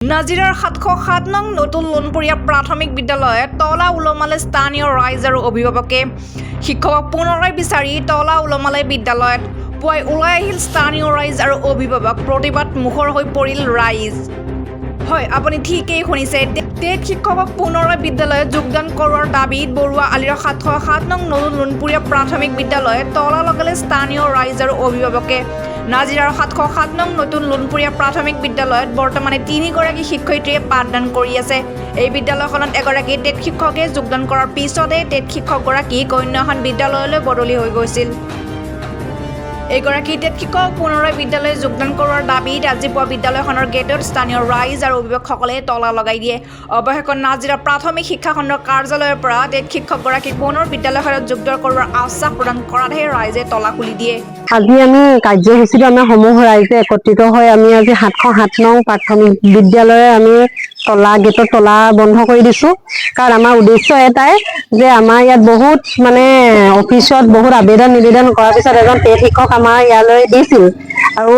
নাজিৰাৰ ৭০৭ নং নতুন লোণপুৰীয়া প্ৰাথমিক বিদ্যালয়ত তলা ওলমালে স্থানীয় ৰাইজ আৰু অভিভাৱকে শিক্ষকক পুনৰাই বিচাৰি তলা ওলমালে বিদ্যালয়ত পুৱাই ওলাই আহিল স্থানীয় ৰাইজ আৰু অভিভাৱক প্ৰতিবাদ মুখৰ হৈ পৰিল ৰাইজ। হয়, আপুনি ঠিকেই শুনিছে। টেট শিক্ষকক পুনৰাই বিদ্যালয়ত যোগদান কৰোৱাৰ দাবীত বৰুৱা আলিৰ ৭০৭ নং নতুন লোণপুৰীয়া প্ৰাথমিক বিদ্যালয়ত তলা লগালে স্থানীয় ৰাইজ আৰু অভিভাৱকে। নাজিৰাৰ ৭০৭ নং নতুন লোণপুৰীয়া প্ৰাথমিক বিদ্যালয়ত বৰ্তমানে ৩ গৰাকী শিক্ষয়িত্ৰীয়ে পাঠদান কৰি আছে। এই বিদ্যালয়খনত এগৰাকী টেট শিক্ষকে যোগদান কৰাৰ পিছতে টেট শিক্ষকগৰাকী অন্য এখন বিদ্যালয়লৈ বদলি হৈ গৈছিল। এইগৰাকী টেট শিক্ষক পুনৰাই বিদ্যালয়ত যোগদান কৰোৱাৰ দাবীত আজি পুৱা বিদ্যালয়খনৰ গেটত স্থানীয় ৰাইজ আৰু অভিভাৱকসকলে তলা লগাই দিয়ে। অৱশেষত নাজিৰা প্ৰাথমিক শিক্ষা খণ্ডৰ কাৰ্যালয়ৰ পৰা টেট শিক্ষকগৰাকীক পুনৰ বিদ্যালয়খনত যোগদান কৰোৱাৰ আশ্বাস প্ৰদান কৰাতহে ৰাইজে তলা খুলি দিয়ে। আজি আমি কাৰ্যসূচীটো আমাৰ সমূহ ৰাইজে একত্ৰিত হৈ আমি আজি ৭০৭ নং প্ৰাথমিক বিদ্যালয়ে আমি গেটৰ তলা বন্ধ কৰি দিছোঁ। কাৰণ আমাৰ উদ্দেশ্য এটাই যে আমাৰ ইয়াত বহুত অফিচত বহুত আবেদন নিবেদন কৰাৰ পিছত এজন টেট শিক্ষক আমাৰ ইয়ালৈ দিছিল আৰু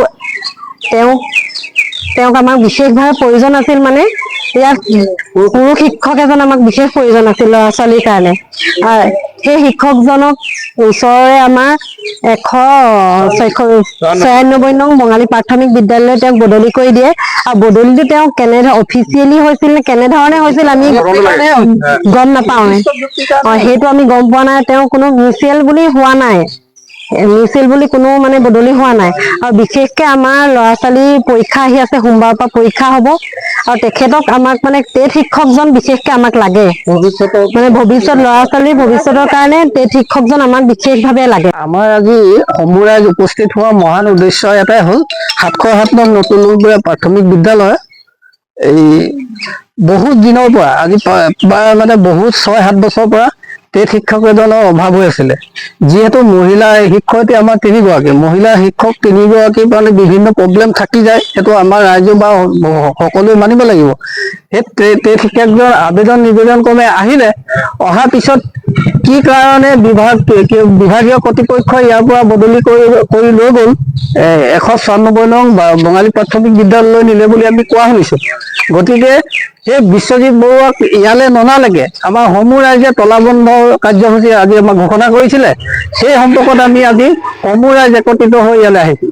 তেওঁক আমাক বিশেষভাৱে প্ৰয়োজন আছিল। ইয়াত পুৰুষ শিক্ষক এজন আমাক বিশেষ প্ৰয়োজন আছিল ল'ৰা ছোৱালীৰ কাৰণে। সেই শিক্ষকজনক ওচৰৰে আমাৰ ১৯৬ নং বঙালী প্ৰাথমিক বিদ্যালয়লৈ তেওঁক বদলি কৰি দিয়ে। আৰু বদলিটো তেওঁ অফিচিয়েলি হৈছিল নে কেনেধৰণে হৈছিল আমি গম নাপাওঁ। সেইটো আমি গম পোৱা নাই। তেওঁ কোনো মিউচুৱেল বুলি হোৱা নাই, মিউচুৱেল বুলি কোনো বদলি হোৱা নাই। আৰু বিশেষকে আমাৰ ল'ৰা ছোৱালীৰ পৰীক্ষা আহি আছে, সোমবাৰৰ পৰা পৰীক্ষা হ'ব আৰু তেখেতক আমাক টেট শিক্ষকজন বিশেষকে আমাক লাগে। ভৱিষ্যত ল'ৰা ছোৱালীৰ ভৱিষ্যতৰ কাৰণে টেট শিক্ষকজন আমাক বিশেষভাৱে লাগে। আমাৰ আজি সমূহ ৰাইজ উপস্থিত হোৱা মহান উদ্দেশ্য এটাই হ'ল ৭০৭ নং নতুন লোণপুৰীয়া প্ৰাথমিক বিদ্যালয় এই বহুত দিনৰ পৰা আজি বহুত ৬-৭ বছৰৰ পৰা টেট শিক্ষক এজনৰ অভাৱ হৈ আছিলে। যিহেতু মহিলা শিক্ষয়িত্ৰী আমাৰ ৩ গৰাকী, মহিলা শিক্ষক 3 গৰাকী বিভিন্ন প্ৰব্লেম থাকি যায়। সেইটো আমাৰ ৰাইজে বা সকলোৱে মানিব লাগিব। সেই টেট শিক্ষকজন আবেদন নিবেদন ক্ৰমে আহিলে, অহাৰ পিছত কি কাৰণে বিভাগীয় কৰ্তৃপক্ষই ইয়াৰ পৰা বদলি কৰি লৈ গ'ল ১৯৬ নং বঙালী প্ৰাথমিক বিদ্যালয়লৈ নিলে বুলি আমি কোৱা শুনিছোঁ। গতিকে সেই বিশ্বজিৎ বৰুৱাক ইয়ালৈ ননালৈকে আমাৰ সমূহ ৰাইজে তলা বন্ধ কাৰ্যসূচী আজি আমাক ঘোষণা কৰিছিলে। সেই সম্পৰ্কত আমি আজি সমূহ ৰাইজ একত্ৰিত হৈ ইয়ালৈ আহিছিলোঁ।